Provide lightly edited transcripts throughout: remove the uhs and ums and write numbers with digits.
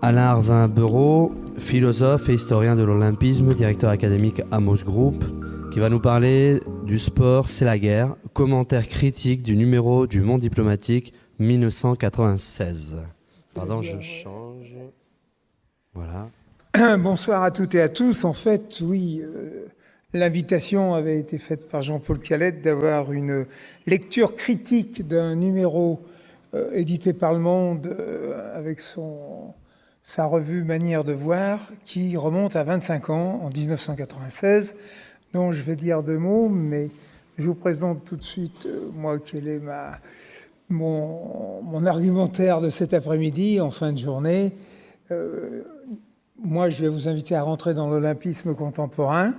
Alain Arvin-Beuraud, philosophe et historien de l'Olympisme, directeur académique Amos Group, qui va nous parler du sport, c'est la guerre, commentaire critique du numéro du Monde diplomatique 1996. Pardon, je change. Voilà. Bonsoir à toutes et à tous. En fait, oui, l'invitation avait été faite par Jean-Paul Pialet d'avoir une lecture critique d'un numéro édité par Le Monde avec sa revue Manière de voir, qui remonte à 25 ans, en 1996, dont je vais dire deux mots, mais je vous présente tout de suite, moi, quel est mon argumentaire de cet après-midi, en fin de journée. Moi, je vais vous inviter à rentrer dans l'olympisme contemporain,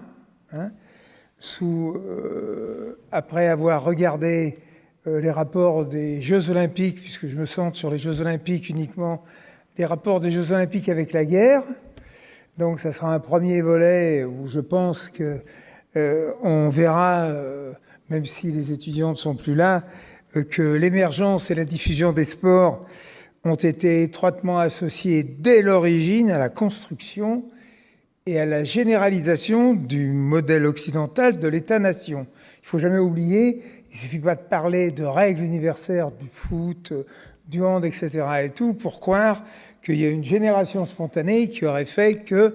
après avoir regardé les rapports des Jeux Olympiques, puisque je me centre sur les Jeux Olympiques uniquement, les rapports des Jeux Olympiques avec la guerre. Donc, ça sera un premier volet où je pense que on verra, même si les étudiants ne sont plus là, que l'émergence et la diffusion des sports ont été étroitement associés dès l'origine à la construction et à la généralisation du modèle occidental de l'État-nation. Il ne faut jamais oublier, il ne suffit pas de parler de règles universelles du foot, du hand, etc. et tout, pour croire qu'il y a une génération spontanée qui aurait fait que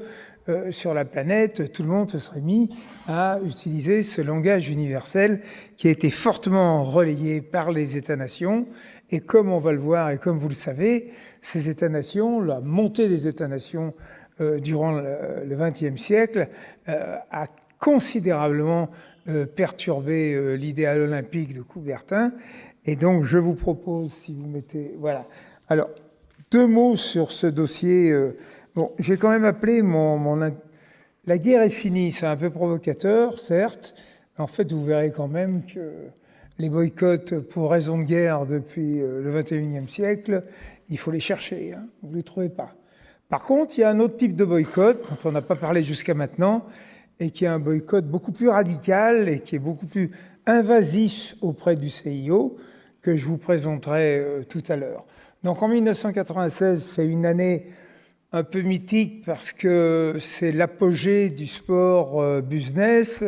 sur la planète, tout le monde se serait mis à utiliser ce langage universel qui a été fortement relayé par les États-nations. Et comme on va le voir et comme vous le savez, ces États-nations, la montée des États-nations durant le XXe siècle a considérablement perturbé l'idéal olympique de Coubertin. Et donc, je vous propose, si vous mettez... Voilà. Alors, deux mots sur ce dossier. Bon, j'ai quand même appelé La guerre est finie. C'est un peu provocateur, certes. En fait, vous verrez quand même que les boycotts pour raison de guerre depuis le XXIe siècle, il faut les chercher. Vous ne les trouvez pas. Par contre, il y a un autre type de boycott dont on n'a pas parlé jusqu'à maintenant et qui est un boycott beaucoup plus radical et qui est beaucoup plus invasif auprès du CIO que je vous présenterai tout à l'heure. Donc en 1996, c'est une année un peu mythique parce que c'est l'apogée du sport business,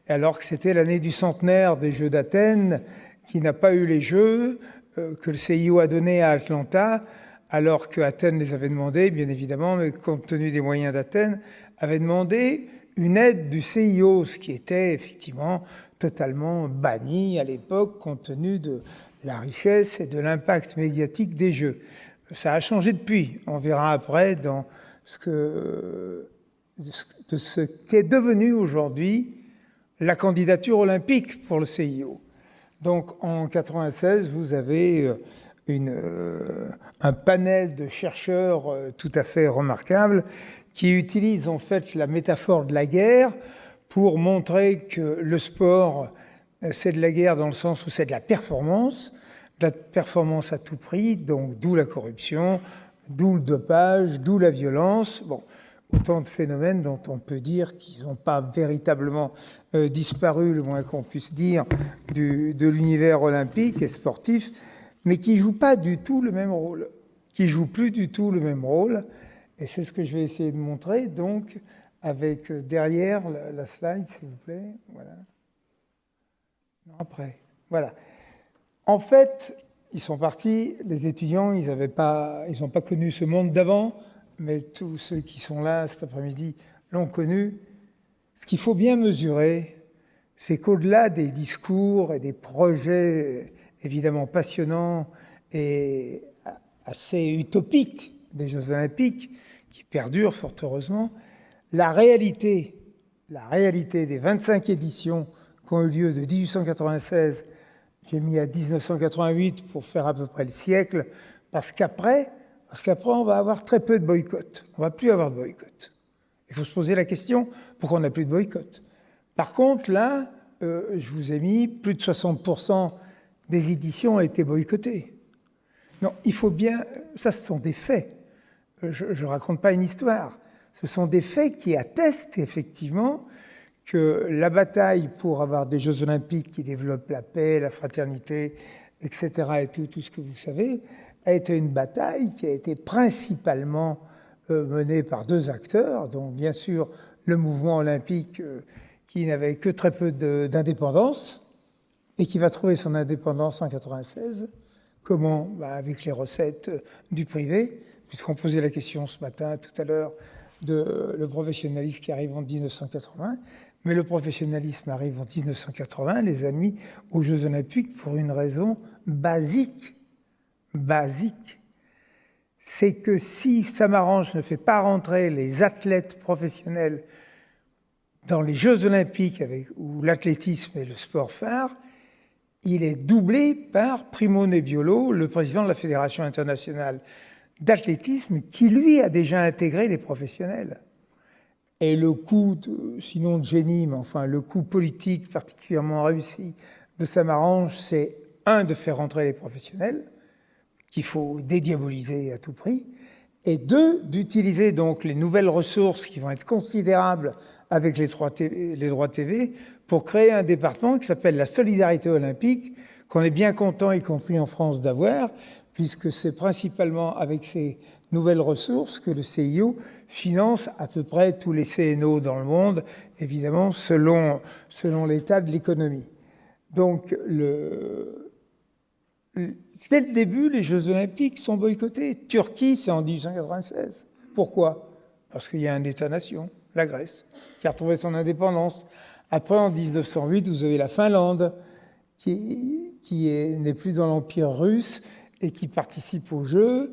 alors que c'était l'année du centenaire des Jeux d'Athènes, qui n'a pas eu les Jeux, que le CIO a donné à Atlanta, alors que Athènes les avait demandés, bien évidemment, mais compte tenu des moyens d'Athènes, avait demandé une aide du CIO, ce qui était effectivement totalement banni à l'époque, compte tenu de la richesse et de l'impact médiatique des Jeux. Ça a changé depuis. On verra après dans ce qu'est devenu aujourd'hui la candidature olympique pour le CIO. Donc en 96, vous avez un panel de chercheurs tout à fait remarquable qui utilisent en fait la métaphore de la guerre pour montrer que le sport, c'est de la guerre dans le sens où c'est de la performance à tout prix, donc d'où la corruption, d'où le dopage, d'où la violence. Bon, autant de phénomènes dont on peut dire qu'ils n'ont pas véritablement disparu, le moins qu'on puisse dire, de l'univers olympique et sportif, mais qui jouent pas du tout le même rôle, qui jouent plus du tout le même rôle. Et c'est ce que je vais essayer de montrer, donc, avec derrière la slide, s'il vous plaît. Voilà. Non, après. Voilà. En fait, ils sont partis, les étudiants, ils n'ont pas connu ce monde d'avant, mais tous ceux qui sont là cet après-midi l'ont connu. Ce qu'il faut bien mesurer, c'est qu'au-delà des discours et des projets évidemment passionnants et assez utopiques des Jeux Olympiques, qui perdurent fort heureusement, la réalité des 25 éditions qui ont eu lieu de 1896, j'ai mis à 1988 pour faire à peu près le siècle, parce qu'après, on va avoir très peu de boycotts. On va plus avoir de boycotts. Il faut se poser la question, pourquoi on n'a plus de boycotts? Par contre, là, je vous ai mis plus de 60% des éditions ont été boycottées. Non, il faut bien... Ça, ce sont des faits. Je ne raconte pas une histoire. Ce sont des faits qui attestent effectivement que la bataille pour avoir des Jeux Olympiques qui développent la paix, la fraternité, etc., et tout ce que vous savez, a été une bataille qui a été principalement menée par deux acteurs, donc bien sûr le mouvement olympique qui n'avait que très peu d'indépendance et qui va trouver son indépendance en 96. Comment? Avec les recettes du privé, puisqu'on posait la question ce matin, tout à l'heure, de le professionnalisme qui arrive en 1980. Mais le professionnalisme arrive en 1980, les amis, aux Jeux Olympiques pour une raison basique. C'est que si Samaranch ne fait pas rentrer les athlètes professionnels dans les Jeux Olympiques où l'athlétisme est le sport phare, il est doublé par Primo Nebbiolo, le président de la Fédération internationale d'athlétisme, qui lui a déjà intégré les professionnels. Et le coup, sinon de génie, mais enfin le coup politique particulièrement réussi de Samaranch, c'est de faire rentrer les professionnels, qu'il faut dédiaboliser à tout prix, et d'utiliser donc les nouvelles ressources qui vont être considérables avec les droits TV pour créer un département qui s'appelle la solidarité olympique, qu'on est bien content, y compris en France, d'avoir, puisque c'est principalement avec ces nouvelles ressources que le CIO finance à peu près tous les CNO dans le monde, évidemment selon l'état de l'économie. Donc, dès le début, les Jeux Olympiques sont boycottés. Turquie, c'est en 1896. Pourquoi? Parce qu'il y a un État-nation, la Grèce, qui a retrouvé son indépendance. Après, en 1908, vous avez la Finlande, qui n'est plus dans l'Empire russe et qui participe aux Jeux.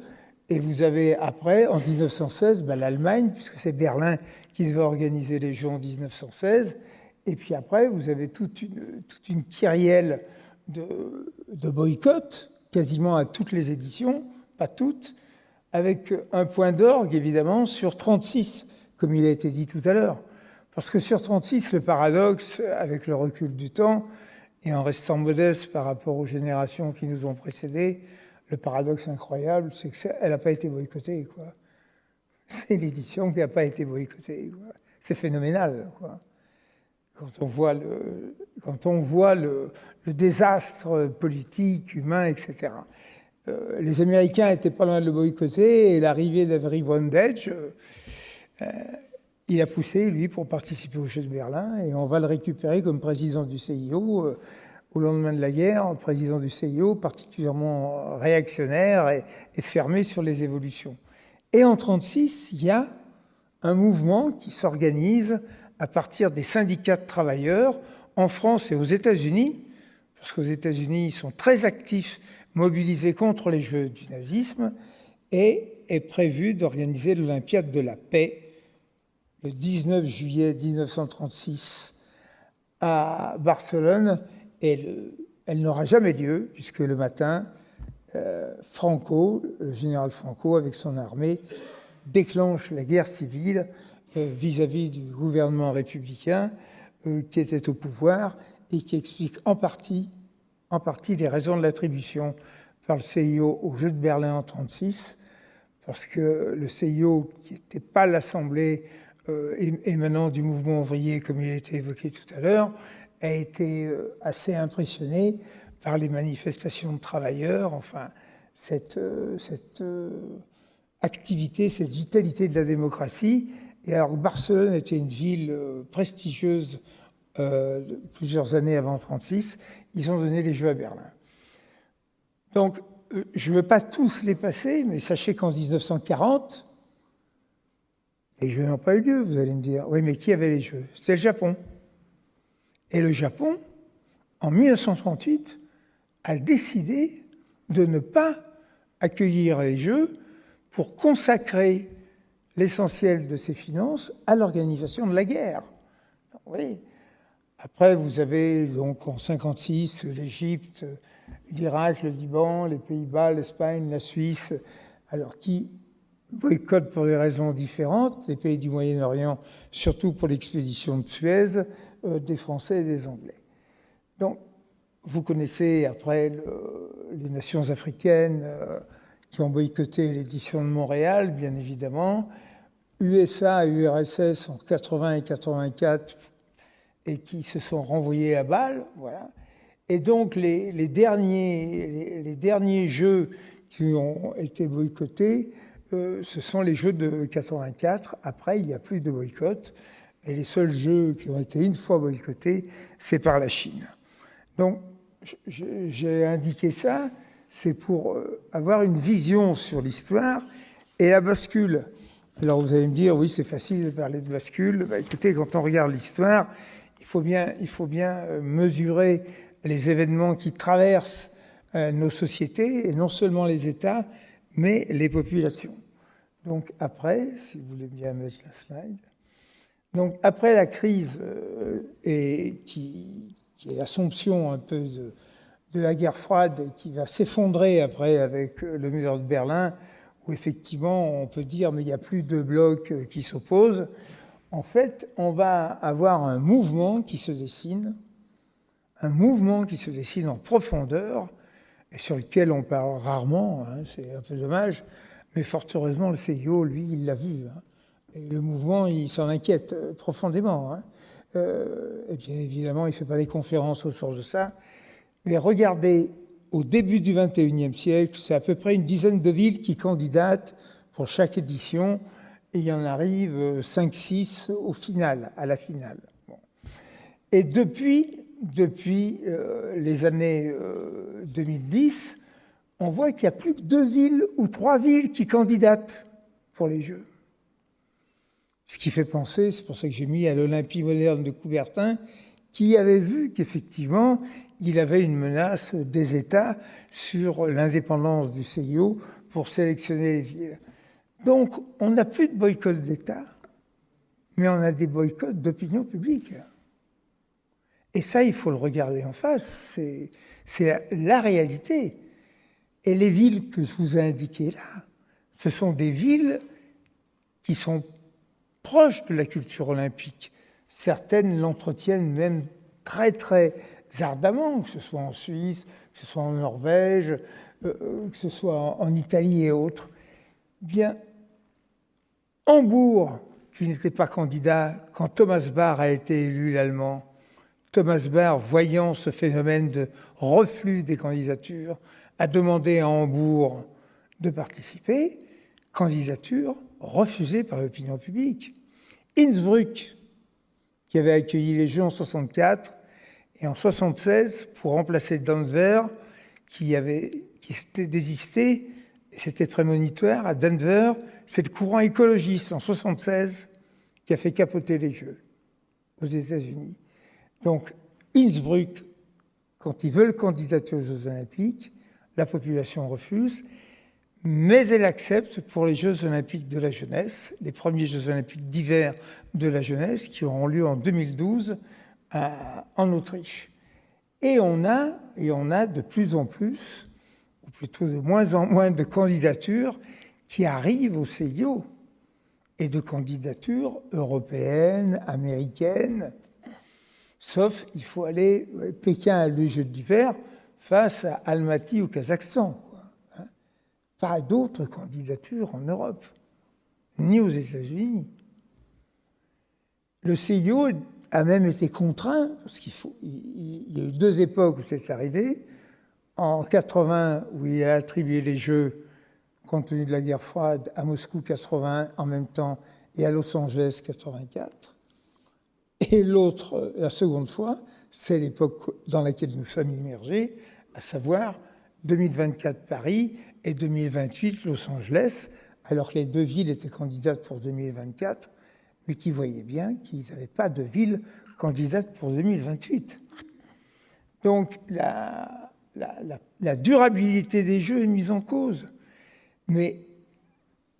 Et vous avez après, en 1916, l'Allemagne, puisque c'est Berlin qui devait organiser les Jeux en 1916. Et puis après, vous avez toute une kyrielle de boycotts, quasiment à toutes les éditions, pas toutes, avec un point d'orgue, évidemment, sur 36, comme il a été dit tout à l'heure. Parce que sur 36, le paradoxe, avec le recul du temps, et en restant modeste par rapport aux générations qui nous ont précédés, le paradoxe incroyable, c'est qu'elle n'a pas été boycottée, quoi. C'est l'édition qui n'a pas été boycottée, quoi. C'est phénoménal, quoi. Quand on voit le désastre politique, humain, etc. Les Américains étaient pas loin de le boycotter, et l'arrivée d'Avery Brundage, il a poussé, lui, pour participer aux Jeux de Berlin, et on va le récupérer comme président du CIO au lendemain de la guerre, président du CIO particulièrement réactionnaire et fermé sur les évolutions. Et en 1936, il y a un mouvement qui s'organise à partir des syndicats de travailleurs en France et aux États-Unis, parce qu'aux États-Unis, ils sont très actifs, mobilisés contre les Jeux du nazisme, et est prévu d'organiser l'Olympiade de la paix le 19 juillet 1936 à Barcelone, et elle n'aura jamais lieu, puisque le matin, le général Franco, avec son armée, déclenche la guerre civile vis-à-vis du gouvernement républicain qui était au pouvoir et qui explique en partie les raisons de l'attribution par le CIO aux Jeux de Berlin en 1936, parce que le CIO, qui n'était pas l'Assemblée émanant du mouvement ouvrier, comme il a été évoqué tout à l'heure, a été assez impressionné par les manifestations de travailleurs, enfin, cette activité, cette vitalité de la démocratie. Et alors que Barcelone était une ville prestigieuse plusieurs années avant 1936, ils ont donné les Jeux à Berlin. Donc, je ne veux pas tous les passer, mais sachez qu'en 1940, les Jeux n'ont pas eu lieu, vous allez me dire. Oui, mais qui avait les Jeux? C'était le Japon. Et le Japon, en 1938, a décidé de ne pas accueillir les Jeux pour consacrer l'essentiel de ses finances à l'organisation de la guerre. Oui. Après, vous avez donc en 1956 l'Égypte, l'Irak, le Liban, les Pays-Bas, l'Espagne, la Suisse, alors qui boycottent pour des raisons différentes, les pays du Moyen-Orient, surtout pour l'expédition de Suez, des Français et des Anglais. Donc, vous connaissez après les nations africaines qui ont boycotté l'édition de Montréal, bien évidemment, USA et URSS en 80 et 84, et qui se sont renvoyés à balle, voilà. Et donc les derniers jeux qui ont été boycottés, ce sont les Jeux de 84. Après, il n'y a plus de boycott. Et les seuls Jeux qui ont été une fois boycottés, c'est par la Chine. Donc, j'ai indiqué ça, c'est pour avoir une vision sur l'histoire et la bascule. Alors vous allez me dire, oui, c'est facile de parler de bascule. Bah, écoutez, quand on regarde l'histoire, il faut bien mesurer les événements qui traversent nos sociétés, et non seulement les États, mais les populations. Donc après, si vous voulez bien mettre la slide. Donc après la crise qui est l'assomption un peu de la guerre froide et qui va s'effondrer après avec le mur de Berlin, où effectivement on peut dire mais il n'y a plus de blocs qui s'opposent. En fait, on va avoir un mouvement qui se dessine en profondeur et sur lequel on parle rarement, hein, c'est un peu dommage, mais fort heureusement le CIO, lui, il l'a vu. Hein, et le mouvement, il s'en inquiète profondément. Hein. Et bien évidemment, il ne fait pas des conférences autour de ça. Mais regardez, au début du XXIe siècle, c'est à peu près une dizaine de villes qui candidatent pour chaque édition. Et il y en arrive 5-6 au final, à la finale. Bon. Et depuis les années 2010, on voit qu'il n'y a plus que 2 villes ou 3 villes qui candidatent pour les Jeux. Ce qui fait penser, c'est pour ça que j'ai mis à l'Olympie moderne de Coubertin, qui avait vu qu'effectivement, il avait une menace des États sur l'indépendance du CIO pour sélectionner les villes. Donc, on n'a plus de boycott d'État, mais on a des boycotts d'opinion publique. Et ça, il faut le regarder en face, c'est la réalité. Et les villes que je vous ai indiquées là, ce sont des villes qui sont proches de la culture olympique. Certaines l'entretiennent même très, très ardemment, que ce soit en Suisse, que ce soit en Norvège, que ce soit en Italie et autres. Bien, Hambourg, qui n'était pas candidat, quand Thomas Bach a été élu l'Allemand, Thomas Bach, voyant ce phénomène de reflux des candidatures, a demandé à Hambourg de participer, candidature refusée par l'opinion publique. Innsbruck, qui avait accueilli les Jeux en 64 et en 76 pour remplacer Denver, qui s'était désisté, et c'était prémonitoire, à Denver, c'est le courant écologiste en 76 qui a fait capoter les Jeux aux États-Unis. Donc, Innsbruck, quand ils veulent candidater aux Jeux Olympiques, la population refuse, mais elle accepte pour les Jeux Olympiques de la jeunesse, les premiers Jeux Olympiques d'hiver de la jeunesse qui auront lieu en 2012 en Autriche. Et on a de plus en plus, ou plutôt de moins en moins de candidatures qui arrivent au CIO, et de candidatures européennes, américaines. Sauf, il faut aller, Pékin a les Jeux d'hiver face à Almaty au Kazakhstan. Hein. Pas d'autres candidatures en Europe, ni aux États-Unis. Le CIO a même été contraint, parce il y a eu 2 époques où c'est arrivé. En 80, où il a attribué les Jeux, compte tenu de la guerre froide, à Moscou 81 en même temps et à Los Angeles 84. Et la seconde fois, c'est l'époque dans laquelle nous sommes immergés, à savoir 2024 Paris et 2028 Los Angeles, alors que les 2 villes étaient candidates pour 2024, mais qui voyaient bien qu'ils n'avaient pas de ville candidate pour 2028. Donc la durabilité des Jeux est mise en cause, mais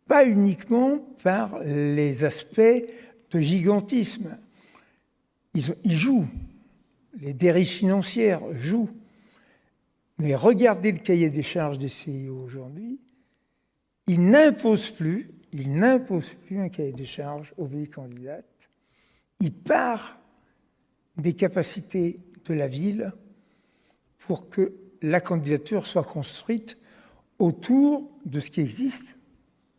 pas uniquement par les aspects de gigantisme. Ils jouent, les dérives financières jouent. Mais regardez le cahier des charges des CIO aujourd'hui, ils n'imposent plus un cahier des charges aux villes candidates. Ils partent des capacités de la ville pour que la candidature soit construite autour de ce qui existe.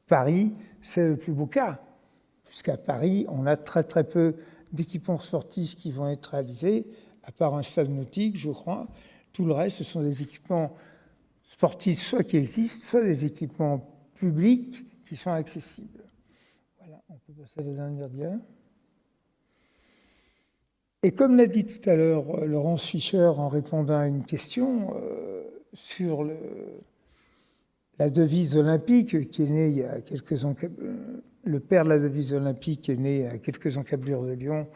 Paris, c'est le plus beau cas, puisqu'à Paris, on a très très peu d'équipements sportifs qui vont être réalisés, à part un stade nautique, je crois. Tout le reste, ce sont des équipements sportifs, soit qui existent, soit des équipements publics qui sont accessibles. Voilà, on peut passer à la dernière dia. Et comme l'a dit tout à l'heure Laurence Fischer en répondant à une question sur la devise olympique qui est née il y a quelques le père de la devise olympique est né à quelques encablures de Lyon,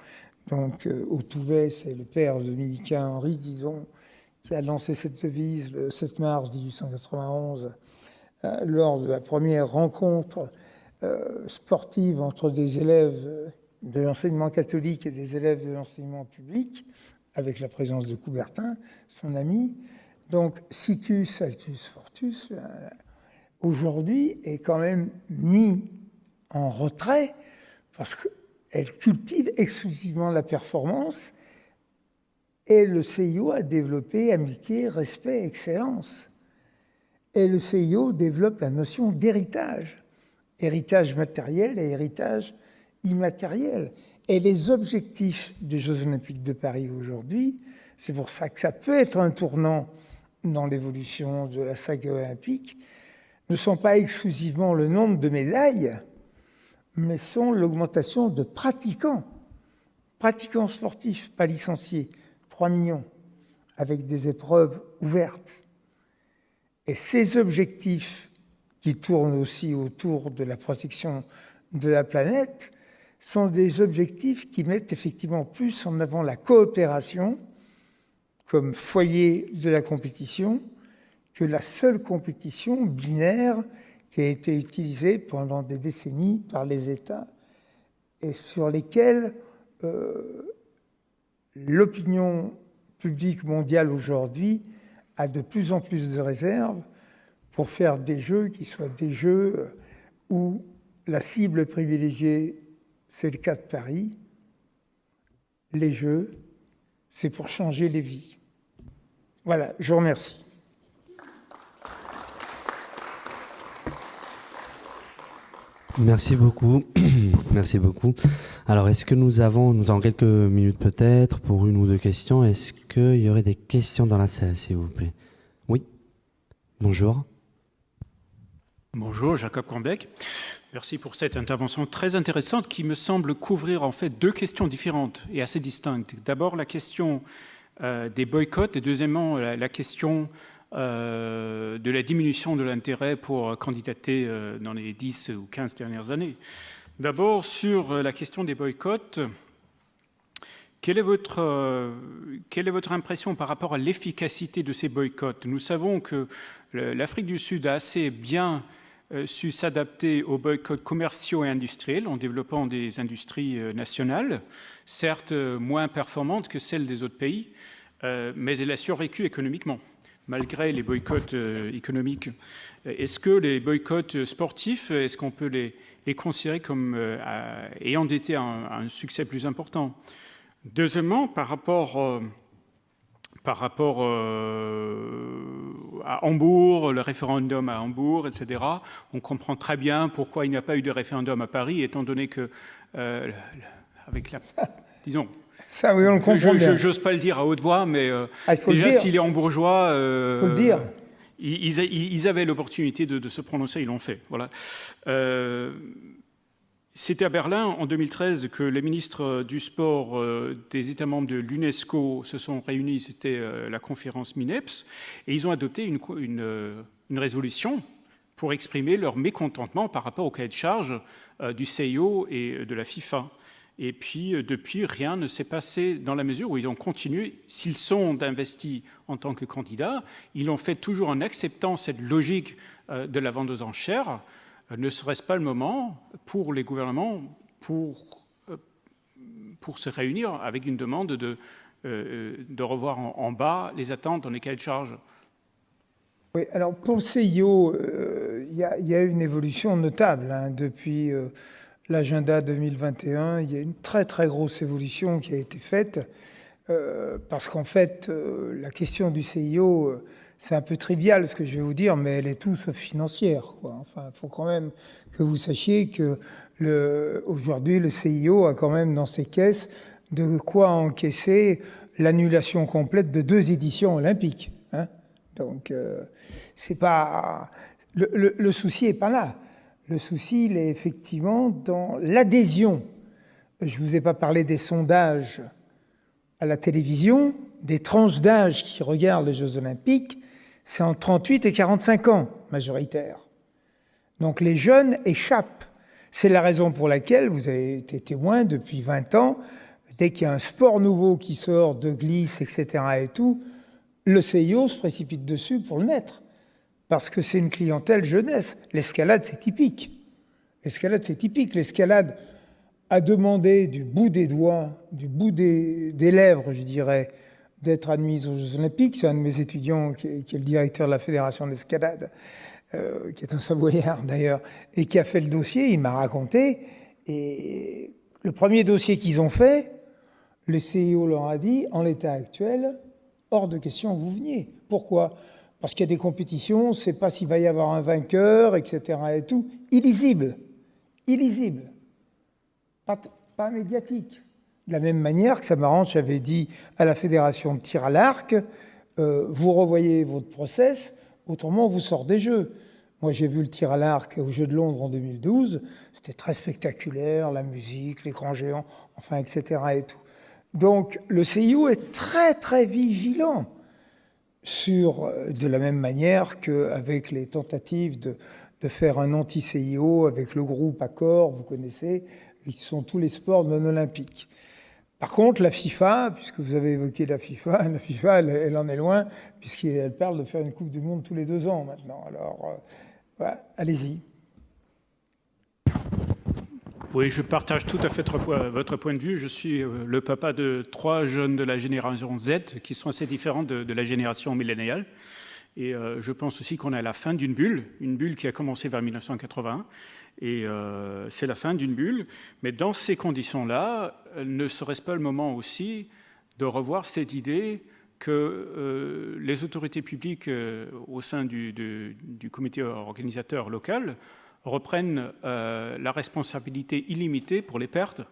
donc au Touvet, c'est le père dominicain Henri Dizon qui a lancé cette devise le 7 mars 1891 lors de la première rencontre sportive entre des élèves de l'enseignement catholique et des élèves de l'enseignement public, avec la présence de Coubertin, son ami. Donc, Situs, Altus, Fortus, aujourd'hui, est quand même mis en retrait parce qu'elle cultive exclusivement la performance et le CIO a développé amitié, respect, excellence. Et le CIO développe la notion d'héritage, héritage matériel et héritage immatériel. Et les objectifs des Jeux Olympiques de Paris aujourd'hui, c'est pour ça que ça peut être un tournant dans l'évolution de la saga olympique, ne sont pas exclusivement le nombre de médailles, mais sont l'augmentation de pratiquants sportifs, pas licenciés, 3 millions, avec des épreuves ouvertes. Et ces objectifs qui tournent aussi autour de la protection de la planète sont des objectifs qui mettent effectivement plus en avant la coopération comme foyer de la compétition que la seule compétition binaire qui a été utilisée pendant des décennies par les États et sur lesquels l'opinion publique mondiale aujourd'hui a de plus en plus de réserves pour faire des jeux qui soient des jeux où la cible privilégiée, c'est le cas de Paris. Les jeux, c'est pour changer les vies. Voilà, je vous remercie. Merci beaucoup. Merci beaucoup. Alors, est-ce que nous avons quelques minutes peut-être pour une ou deux questions. Est-ce qu'il y aurait des questions dans la salle, s'il vous plaît? Oui. Bonjour. Bonjour, Jacob Combeck. Merci pour cette intervention très intéressante qui me semble couvrir en fait deux questions différentes et assez distinctes. D'abord, la question des boycotts et deuxièmement, la question de la diminution de l'intérêt pour candidater dans les 10 ou 15 dernières années. D'abord, sur la question des boycotts, quelle est votre impression par rapport à l'efficacité de ces boycotts? Nous savons que l'Afrique du Sud a assez bien su s'adapter aux boycotts commerciaux et industriels en développant des industries nationales, certes moins performantes que celles des autres pays, mais elle a survécu économiquement, malgré les boycotts économiques. Est-ce que les boycotts sportifs, est-ce qu'on peut les considérer comme ayant été un succès plus important? Deuxièmement, par rapport à Hambourg, le référendum à Hambourg, etc., on comprend très bien pourquoi il n'y a pas eu de référendum à Paris, étant donné que, avec la... Disons... Ça, oui, on le comprend bien. J'ose pas le dire à haute voix, mais déjà, si les Hambourgeois... faut le dire. Ils avaient l'opportunité de se prononcer, ils l'ont fait. Voilà. C'était à Berlin, en 2013, que les ministres du sport des États membres de l'UNESCO se sont réunis, c'était la conférence MINEPS, et ils ont adopté une résolution pour exprimer leur mécontentement par rapport au cahier de charge du CIO et de la FIFA. Et puis, depuis, rien ne s'est passé dans la mesure où ils ont continué. S'ils sont investis en tant que candidats, ils l'ont fait toujours en acceptant cette logique de la vente aux enchères. Ne serait-ce pas le moment pour les gouvernements pour se réunir avec une demande de revoir en bas les attentes dans les cahiers de charges? Oui, alors pour le CIO, il y a une évolution notable hein, depuis l'agenda 2021. Il y a une très très grosse évolution qui a été faite parce qu'en fait, la question du CIO... c'est un peu trivial ce que je vais vous dire, mais elle est tout sauf financière, quoi. Enfin, il faut quand même que vous sachiez que aujourd'hui, le CIO a quand même dans ses caisses de quoi encaisser l'annulation complète de 2 éditions olympiques. Hein, Donc, c'est pas... Le souci n'est pas là. Le souci, il est effectivement dans l'adhésion. Je ne vous ai pas parlé des sondages à la télévision, des tranches d'âge qui regardent les Jeux Olympiques, c'est entre 38 et 45 ans, majoritaire. Donc les jeunes échappent. C'est la raison pour laquelle vous avez été témoin depuis 20 ans, dès qu'il y a un sport nouveau qui sort de glisse, etc. et tout, le CIO se précipite dessus pour le mettre. Parce que c'est une clientèle jeunesse. L'escalade, c'est typique. L'escalade a demandé du bout des doigts, du bout des lèvres, je dirais, d'être admise aux Jeux Olympiques. C'est un de mes étudiants qui est le directeur de la Fédération d'escalade, qui est un Savoyard d'ailleurs, et qui a fait le dossier, il m'a raconté. Et le premier dossier qu'ils ont fait, le CIO leur a dit, en l'état actuel, hors de question que vous veniez. Pourquoi ? Parce qu'il y a des compétitions, on ne sait pas s'il va y avoir un vainqueur, etc. et tout. Illisible. Pas médiatique. De la même manière que ça m'arrange, j'avais dit à la Fédération de tir à l'arc, vous revoyez votre process, autrement on vous sort des jeux. Moi j'ai vu le tir à l'arc aux Jeux de Londres en 2012, c'était très spectaculaire, la musique, l'écran géant, enfin etc. et tout. Donc le CIO est très très vigilant sur, de la même manière qu'avec les tentatives de faire un anti-CIO avec le groupe Accor, vous connaissez, qui sont tous les sports non olympiques. Par contre, la FIFA, puisque vous avez évoqué la FIFA, elle en est loin, puisqu'elle parle de faire une Coupe du Monde tous les 2 ans maintenant. Alors, voilà, allez-y. Oui, je partage tout à fait votre point de vue. Je suis le papa de 3 jeunes de la génération Z qui sont assez différents de la génération milléniale. Et je pense aussi qu'on est à la fin d'une bulle, une bulle qui a commencé vers 1980. Et c'est la fin d'une bulle. Mais dans ces conditions-là, ne serait-ce pas le moment aussi de revoir cette idée que les autorités publiques au sein du comité organisateur local reprennent la responsabilité illimitée pour les pertes.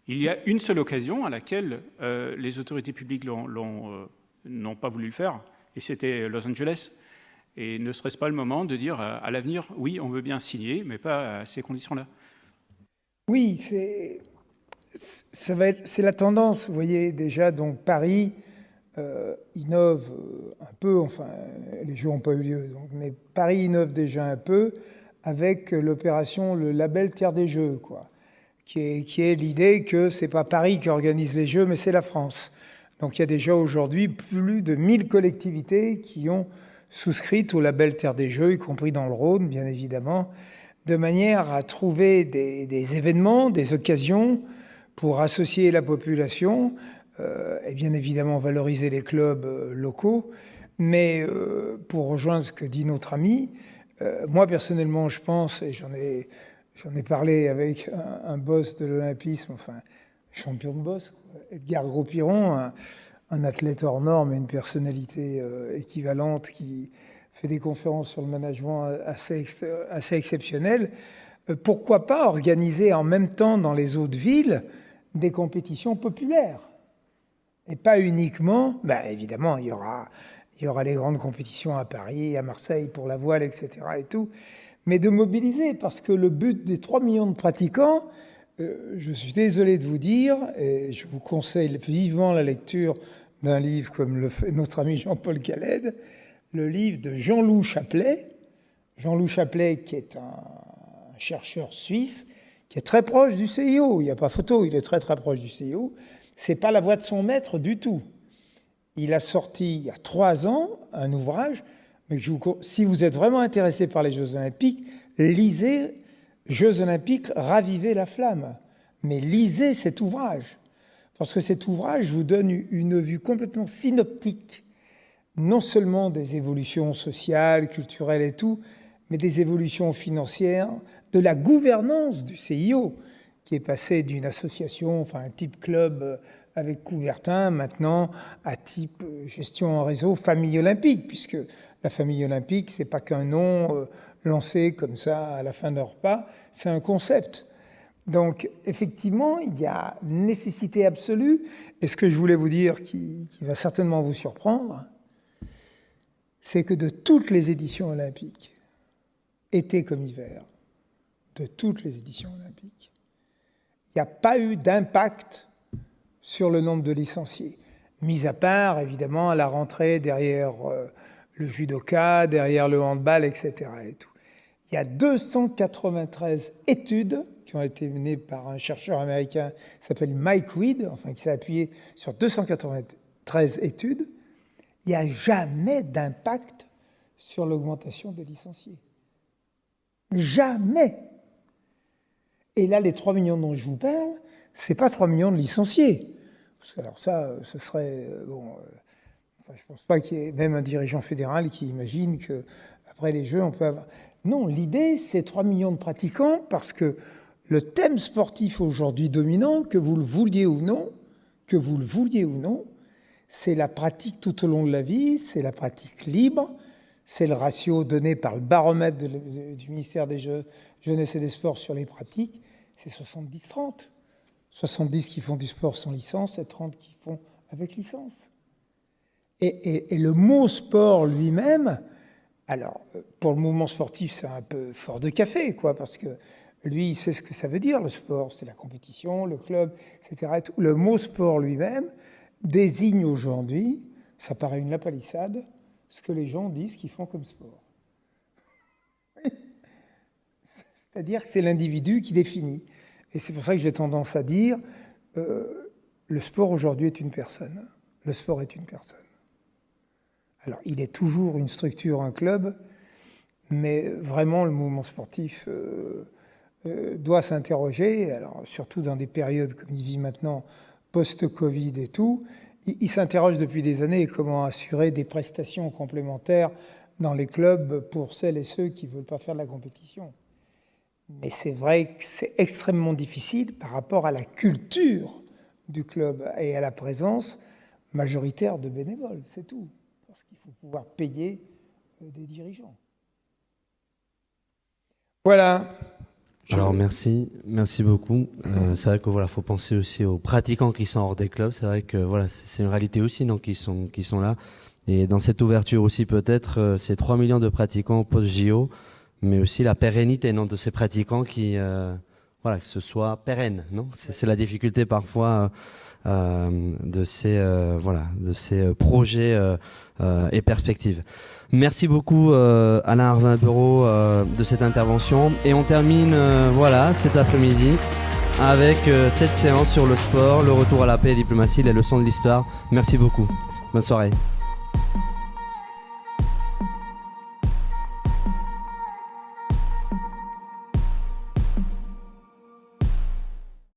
Il y a une seule occasion à laquelle les autorités publiques n'ont pas voulu le faire, et c'était Los Angeles. Et ne serait-ce pas le moment de dire à l'avenir, oui, on veut bien signer, mais pas à ces conditions-là? Oui, c'est la tendance. Vous voyez déjà, donc Paris innove un peu, enfin, les Jeux n'ont pas eu lieu, donc, mais Paris innove déjà un peu avec l'opération, le label Terre des Jeux, quoi, qui est l'idée que c'est pas Paris qui organise les Jeux, mais c'est la France. Donc il y a déjà aujourd'hui plus de 1000 collectivités qui ont souscrites au label Terre des Jeux, y compris dans le Rhône, bien évidemment, de manière à trouver des événements, des occasions pour associer la population et bien évidemment valoriser les clubs locaux. Mais pour rejoindre ce que dit notre ami, moi personnellement je pense, et j'en ai parlé avec un boss de l'olympisme, enfin champion de boss, Edgar Gros-Piron, un athlète hors norme et une personnalité équivalente qui fait des conférences sur le management assez exceptionnelles. Pourquoi pas organiser en même temps dans les autres villes des compétitions populaires? Et pas uniquement, évidemment, il y aura les grandes compétitions à Paris, à Marseille pour la voile, etc. et tout, mais de mobiliser, parce que le but des 3 millions de pratiquants, je suis désolé de vous dire, et je vous conseille vivement la lecture d'un livre comme le fait notre ami Jean-Paul Khaled, le livre de Jean-Loup Chaplet. Jean-Loup Chaplet, qui est un chercheur suisse, qui est très proche du CIO. Il n'y a pas photo, il est très très proche du CIO. C'est pas la voix de son maître du tout. Il a sorti il y a 3 ans un ouvrage, mais si vous êtes vraiment intéressé par les Jeux Olympiques, lisez Jeux Olympiques, ravivez la flamme. Mais lisez cet ouvrage. Parce que cet ouvrage vous donne une vue complètement synoptique, non seulement des évolutions sociales, culturelles et tout, mais des évolutions financières, de la gouvernance du CIO, qui est passé d'une association, enfin un type club avec Coubertin, maintenant à type gestion en réseau, famille olympique, puisque la famille olympique, c'est pas qu'un nom lancé comme ça à la fin d'un repas, c'est un concept. Donc, effectivement, il y a nécessité absolue. Et ce que je voulais vous dire, qui va certainement vous surprendre, c'est que de toutes les éditions olympiques, été comme hiver, de toutes les éditions olympiques, il n'y a pas eu d'impact sur le nombre de licenciés. Mis à part, évidemment, à la rentrée derrière le judoka, derrière le handball, etc. Et tout. Il y a 293 études qui ont été menées par un chercheur américain qui s'appelle Mike Weed, enfin qui s'est appuyé sur 293 études. Il n'y a jamais d'impact sur l'augmentation des licenciés. Jamais. Et là, les 3 millions dont je vous parle, ce n'est pas 3 millions de licenciés. Parce que alors ça, ce serait... je ne pense pas qu'il y ait même un dirigeant fédéral qui imagine qu'après les Jeux, on peut avoir... Non, l'idée, c'est 3 millions de pratiquants parce que le thème sportif aujourd'hui dominant, que vous le vouliez ou non, c'est la pratique tout au long de la vie, c'est la pratique libre, c'est le ratio donné par le baromètre du ministère des Jeux, Jeunesse et des Sports sur les pratiques, c'est 70-30. 70 qui font du sport sans licence et 30 qui font avec licence. Et le mot sport lui-même, alors pour le mouvement sportif c'est un peu fort de café, quoi, parce que lui il sait ce que ça veut dire le sport, c'est la compétition, le club, etc. Et tout. Le mot sport lui-même désigne aujourd'hui, ça paraît une lapalissade, ce que les gens disent qu'ils font comme sport. C'est-à-dire que c'est l'individu qui définit. Et c'est pour ça que j'ai tendance à dire le sport aujourd'hui est une personne. Le sport est une personne. Alors, il est toujours une structure, un club, mais vraiment, le mouvement sportif doit s'interroger, alors surtout dans des périodes comme il vit maintenant, post-Covid et tout. Il s'interroge depuis des années comment assurer des prestations complémentaires dans les clubs pour celles et ceux qui ne veulent pas faire de la compétition. Mais c'est vrai que c'est extrêmement difficile par rapport à la culture du club et à la présence majoritaire de bénévoles, c'est tout. Parce qu'il faut pouvoir payer des dirigeants. Voilà. Alors merci beaucoup. C'est vrai que voilà, faut penser aussi aux pratiquants qui sont hors des clubs. C'est vrai que voilà, c'est une réalité aussi, donc qui sont là. Et dans cette ouverture aussi peut-être, ces 3 millions de pratiquants post-JO, mais aussi la pérennité de ces pratiquants qui voilà, que ce soit pérenne, non ? C'est la difficulté parfois de ces projets et perspectives. Merci beaucoup Alain Arvin-Bureau de cette intervention et on termine cet après-midi avec cette séance sur le sport, le retour à la paix et la diplomatie, les leçons de l'histoire. Merci beaucoup. Bonne soirée.